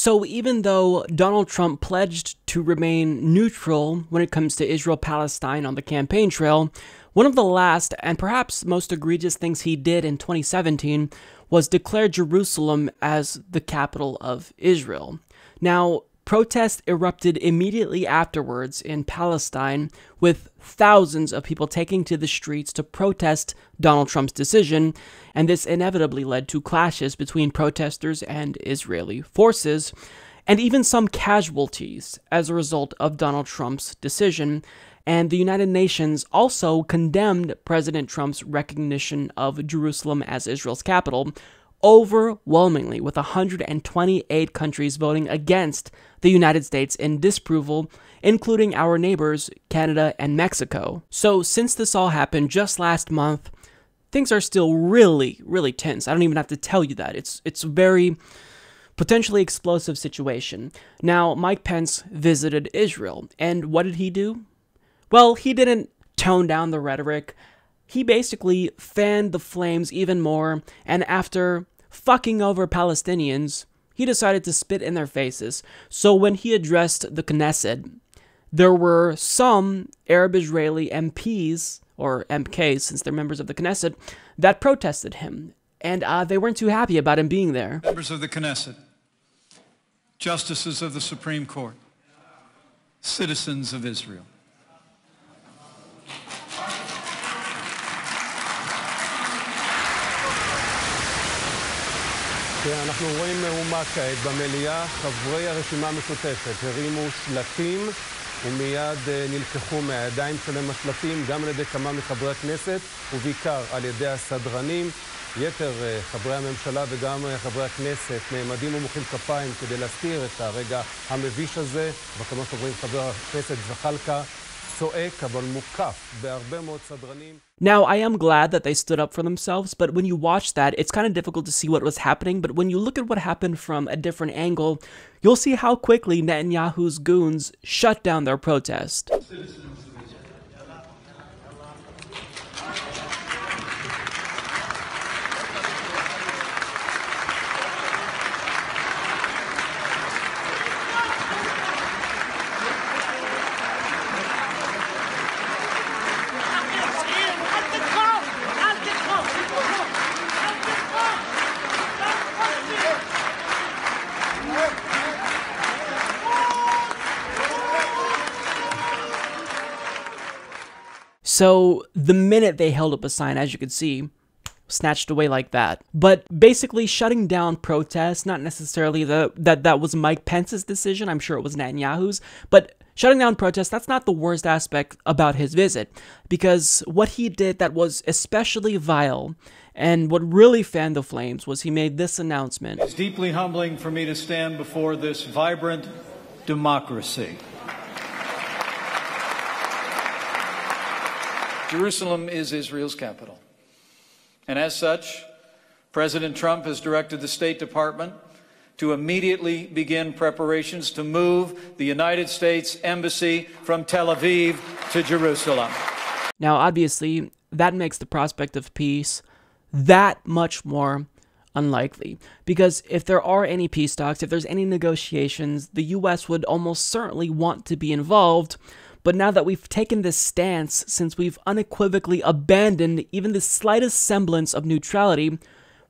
So even though Donald Trump pledged to remain neutral when it comes to Israel-Palestine on the campaign trail, one of the last and perhaps most egregious things he did in 2017 was declare Jerusalem as the capital of Israel. Now, protests erupted immediately afterwards in Palestine, with thousands of people taking to the streets to protest Donald Trump's decision, and this inevitably led to clashes between protesters and Israeli forces, and even some casualties as a result of Donald Trump's decision. And the United Nations also condemned President Trump's recognition of Jerusalem as Israel's capital, overwhelmingly, with 128 countries voting against the United States in disapproval, including our neighbors, Canada and Mexico. So since this all happened just last month, things are still really, really tense. I don't even have to tell you that. It's a very potentially explosive situation. Now, Mike Pence visited Israel, and what did he do? Well, he didn't tone down the rhetoric. He basically fanned the flames even more, and after fucking over Palestinians, he decided to spit in their faces. So when he addressed the Knesset, there were some Arab-Israeli MPs, or MKs since they're members of the Knesset, that protested him, and they weren't too happy about him being there. Members of the Knesset, justices of the Supreme Court, citizens of Israel. אנחנו רואים מהומה כעת במליאה. חברי הרשימה המשותפת הרימו שלטים ומיד נלקחו מהידיים שלהם השלטים, גם על ידי כמה מחברי הכנסת ובעיקר על ידי הסדרנים. יתר חברי הממשלה וגם חברי הכנסת נעמדים ומוחאים כפיים כדי להזכיר את הרגע המביש הזה. וכמו שאומרים, חבר הכנסת זחאלקה צועק אבל מוקף בהרבה מאוד סדרנים. Now, I am glad that they stood up for themselves, but when you watch that, it's kind of difficult to see what was happening, but when you look at what happened from a different angle, you'll see how quickly Netanyahu's goons shut down their protest. So the minute they held up a sign, as you could see, snatched away like that. But basically shutting down protests, not necessarily that was Mike Pence's decision, I'm sure it was Netanyahu's, but shutting down protests, that's not the worst aspect about his visit, because what he did that was especially vile and what really fanned the flames was he made this announcement. It's deeply humbling for me to stand before this vibrant democracy. Jerusalem is Israel's capital. And as such, President Trump has directed the State Department to immediately begin preparations to move the United States Embassy from Tel Aviv to Jerusalem. Now, obviously, that makes the prospect of peace that much more unlikely, because if there are any peace talks, if there's any negotiations, the U.S. would almost certainly want to be involved. But now that we've taken this stance, since we've unequivocally abandoned even the slightest semblance of neutrality,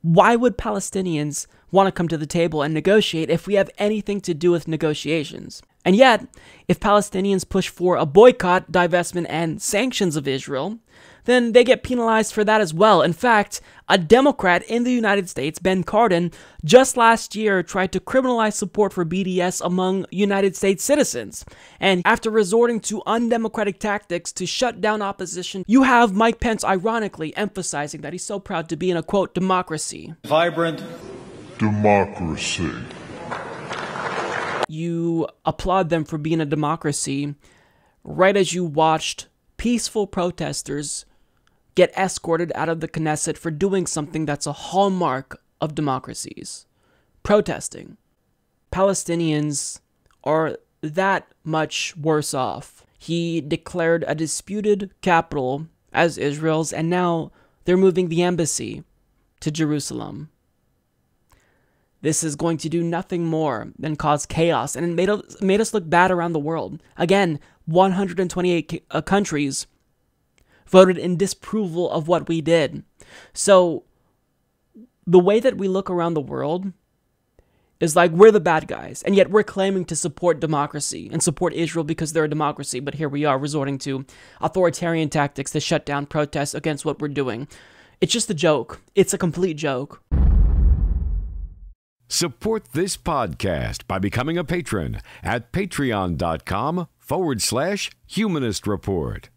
why would Palestinians want to come to the table and negotiate if we have anything to do with negotiations? And yet, if Palestinians push for a boycott, divestment, and sanctions of Israel, then they get penalized for that as well. In fact, a Democrat in the United States, Ben Cardin, just last year tried to criminalize support for BDS among United States citizens. And after resorting to undemocratic tactics to shut down opposition, you have Mike Pence ironically emphasizing that he's so proud to be in a, quote, democracy. Vibrant democracy. You applaud them for being a democracy right as you watched peaceful protesters get escorted out of the Knesset for doing something that's a hallmark of democracies. Protesting. Palestinians are that much worse off. He declared a disputed capital as Israel's, and now they're moving the embassy to Jerusalem. This is going to do nothing more than cause chaos, and it made us look bad around the world. Again, 128 countries voted in disapproval of what we did. So the way that we look around the world is like we're the bad guys, and yet we're claiming to support democracy and support Israel because they're a democracy, but here we are resorting to authoritarian tactics to shut down protests against what we're doing. It's just a joke. It's a complete joke. Support this podcast by becoming a patron at patreon.com/Humanist Report.